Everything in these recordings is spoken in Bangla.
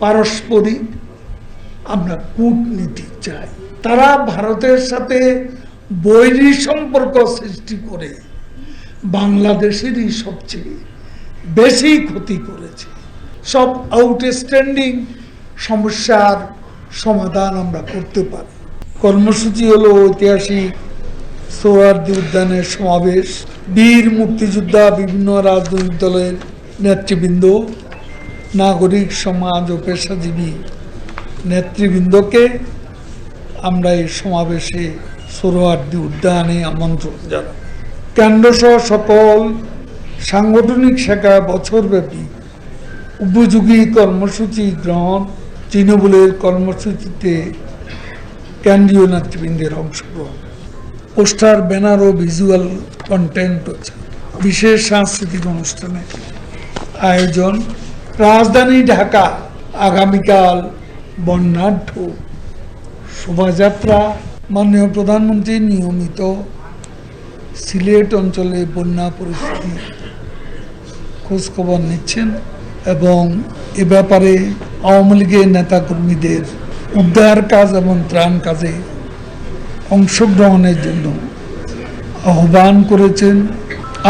পারস্পরিক আমরা কূটনীতি চাই। তারা ভারতের সাথে বৈরী সম্পর্ক সৃষ্টি করে বাংলাদেশেরই সবচেয়ে বেশি ক্ষতি করেছে। সব আউটস্ট্যান্ডিং সমস্যার সমাধান আমরা করতে পারি। কর্মসূচি হলো ঐতিহাসিক সোহরাওয়ার্দী উদ্যানের সমাবেশ। বীর মুক্তিযোদ্ধা, বিভিন্ন রাজনৈতিক দলের নেতৃবৃন্দ, নাগরিক সমাজ ও পেশাজীবী নেতৃবৃন্দকে আমরা এই সমাবেশে সোহরাওয়ার্দী উদ্যানে আমন্ত্রণ জানাই। কেন্দ্রসহ সকল সাংগঠনিক শাখায় বছরব্যাপী উপযোগী কর্মসূচি গ্রহণ, তৃণমূলের কর্মসূচিতে কেন্দ্রীয় নেতৃবৃন্দের অংশগ্রহণ, পোস্টার, ব্যানার ও ভিজুয়াল কন্টেন্ট হচ্ছে বিশেষ সাংস্কৃতিক অনুষ্ঠানের আয়োজন। রাজধানী ঢাকা আগামীকাল বর্ণাঢ্য শোভাযাত্রা। মাননীয় প্রধানমন্ত্রী নিয়মিত সিলেট অঞ্চলে বন্যা পরিস্থিতি খোঁজখবর নিচ্ছেন এবং এ ব্যাপারে আওয়ামী লীগের নেতাকর্মীদের উদ্ধার কাজ এবং ত্রাণ কাজে অংশগ্রহণের জন্য আহ্বান করেছেন।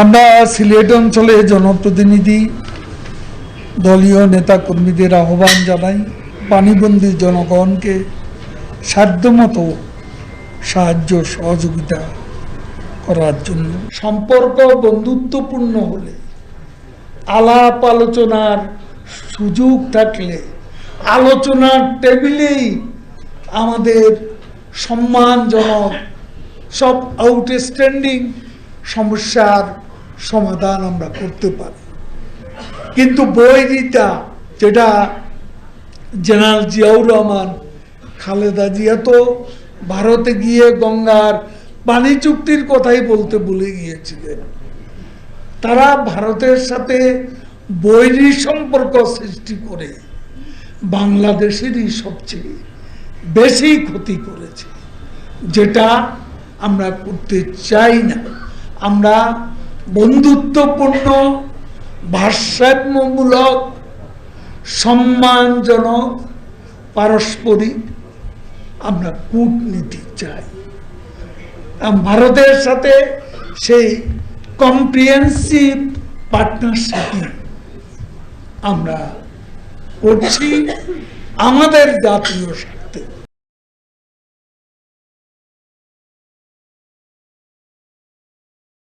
আমরা সিলেট অঞ্চলে জনপ্রতিনিধি, দলীয় নেতাকর্মীদের আহ্বান জানাই পানিবন্দী জনগণকে সাধ্যমতো সাহায্য সহযোগিতা করার জন্য। সম্পর্ক বন্ধুত্বপূর্ণ হলে, আলাপ আলোচনার সুযোগ থাকলে আলোচনার টেবিলেই আমাদের সম্মানজনক সব আউটস্ট্যান্ডিং সমস্যার সমাধান আমরা করতে পারি। কিন্তু বৈরিতা, যেটা জেনারেল জিয়াউর রহমান, খালেদা জিয়া তো ভারতে গিয়ে গঙ্গার পানি চুক্তির কথাই বলতে ভুলে গিয়েছিলেন। তারা ভারতের সাথে বৈরী সম্পর্ক সৃষ্টি করে বাংলাদেশেরই সবচেয়ে বেশি ক্ষতি করেছে, যেটা আমরা করতে চাই না। আমরা বন্ধুত্বপূর্ণ, ভারসাম্যমূলক, সম্মানজনক, পারস্পরিক আমরা কূটনীতি চাই। ভারতের সাথে সেই কম্প্রিহেন্সিভ পার্টনারশিপ আমরা করছি আমাদের জাতীয়